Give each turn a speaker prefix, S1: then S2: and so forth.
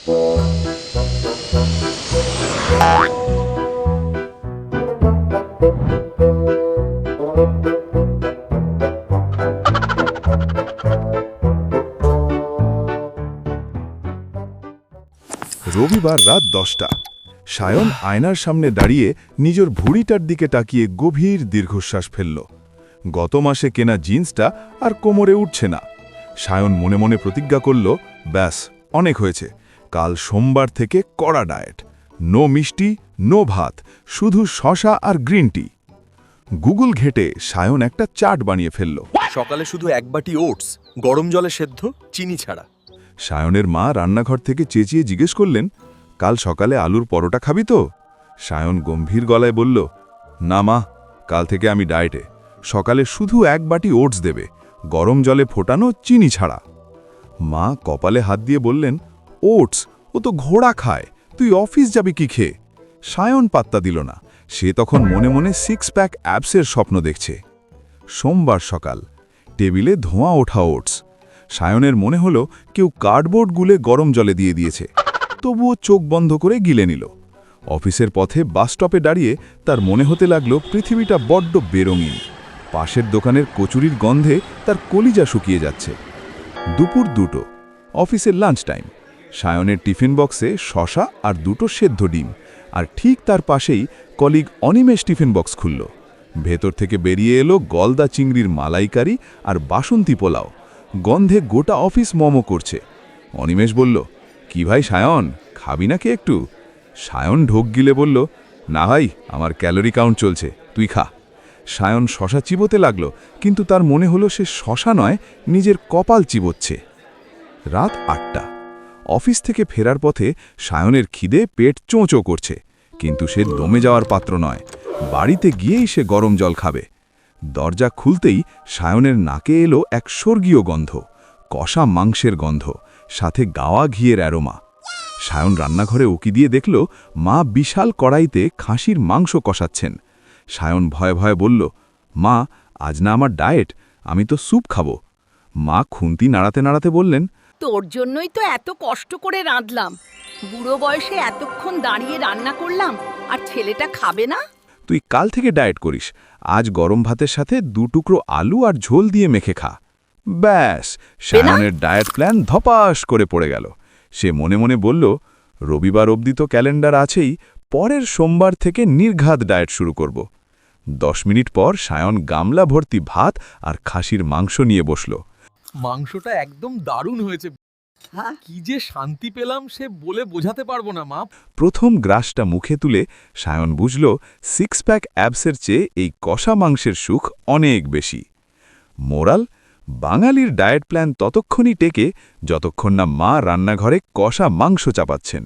S1: রবিবার রাত 10টা। সায়ন আয়নার সামনে দাঁড়িয়ে নিজের ভুঁড়িটার দিকে তাকিয়ে গভীর দীর্ঘশ্বাস ফেলল। গত মাসে কেনা জিন্সটা আর কোমরে উঠছে না। সায়ন মনে মনে প্রতিজ্ঞা করল, ব্যাস অনেক হয়েছে, কাল সোমবার থেকে কড়া ডায়েট, নো মিষ্টি, নো ভাত, শুধু শসা আর গ্রিন টি। গুগল ঘেঁটে সায়ন একটা চার্ট বানিয়ে ফেলল।
S2: সকালে শুধু এক বাটি ওটস, গরম জলে সেদ্ধ, চিনি ছাড়া।
S1: সায়নের মা রান্নাঘর থেকে চেঁচিয়ে জিজ্ঞেস করলেন, কাল সকালে আলুর পরোটা খাবি তো? সায়ন গম্ভীর গলায় বলল, না মা, কাল থেকে আমি ডায়েটে, সকালে শুধু এক বাটি ওটস দেবে, গরম জলে ফোটানো, চিনি ছাড়া। মা কপালে হাত দিয়ে বললেন, ওটস ও তো ঘোড়া খায়, তুই অফিস যাবি কি খেয়ে? সায়ন পাত্তা দিল না, সে তখন মনে মনে 6 প্যাক অ্যাবসের স্বপ্ন দেখছে। সোমবার সকাল, টেবিলে ধোঁয়া ওঠা ওটস। সায়নের মনে হলো কেউ কার্ডবোর্ড গুলে গরম জলে দিয়ে দিয়েছে, তবুও চোখ বন্ধ করে গিলে নিল। অফিসের পথে বাসস্টপে দাঁড়িয়ে তার মনে হতে লাগলো পৃথিবীটা বড্ড বেরঙিন। পাশের দোকানের কচুরির গন্ধে তার কলিজা শুকিয়ে যাচ্ছে। দুপুর 2টো, অফিসের লাঞ্চ টাইম। সায়নের টিফিন বক্সে শসা আর 2টো সেদ্ধ ডিম, আর ঠিক তার পাশেই কলিগ অনিমেষ টিফিন বক্স খুলল। ভেতর থেকে বেরিয়ে এলো গলদা চিংড়ির মালাইকারি আর বাসন্তী পোলাও। গন্ধে গোটা অফিস মমো করছে। অনিমেষ বলল, কি ভাই সায়ন, খাবি নাকি একটু? সায়ন ঢোক গিলে বলল, না ভাই, আমার ক্যালোরি কাউন্ট চলছে, তুই খা। সায়ন শশা চিবোতে লাগলো, কিন্তু তার মনে হলো সে শশা নয়, নিজের কপাল চিবোচ্ছে। রাত 8টা। অফিস থেকে ফেরার পথে সায়নের খিদে পেট চোঁচো করছে, কিন্তু সে দমে যাওয়ার পাত্র নয়। বাড়িতে গিয়েই সে গরম জল খাবে। দরজা খুলতেই সায়নের নাকে এলো এক স্বর্গীয় গন্ধ, কষা মাংসের গন্ধ, সাথে গাওয়া ঘিয়ের অ্যারোমা। সায়ন রান্নাঘরে উকি দিয়ে দেখল মা বিশাল কড়াইতে খাসির মাংস কষাচ্ছেন। সায়ন ভয়ে ভয়ে বলল, মা, আজ না আমার ডায়েট, আমি তো স্যুপ খাবো। মা খুন্তি নাড়াতে নাড়াতে বললেন,
S3: তোর জন্যই তো এত কষ্ট করে রাঁধলাম, বুড়ো বয়সে এতক্ষণ দাঁড়িয়ে রান্না করলাম, আর ছেলেটা খাবে না?
S1: তুই কাল থেকে ডায়েট করিস, আজ গরম ভাতের সাথে 2 টুকরো আলু আর ঝোল দিয়ে মেখে খা। ব্যাস, সায়নের ডায়েট প্ল্যান ধপাস করে পড়ে গেল। সে মনে মনে বলল, রবিবার অবধি তো ক্যালেন্ডার আছেই, পরের সোমবার থেকে নির্ঘাত ডায়েট শুরু করব। 10 মিনিট পর সায়ন গামলা ভর্তি ভাত আর খাসির মাংস নিয়ে বসল।
S4: মাংসটা একদম দারুণ হয়েছে। কি যে শান্তি পেলাম সে বলে বোঝাতে পারবো না মা।
S1: প্রথম গ্রাসটা মুখে তুলে সায়ন বুঝল 6 প্যাক অ্যাবসের চেয়ে এই কষা মাংসের সুখ অনেক বেশি। মোরাল, বাঙালির ডায়েট প্ল্যান ততক্ষণই টেকে যতক্ষণ না মা রান্নাঘরে কষা মাংস চাপাচ্ছেন।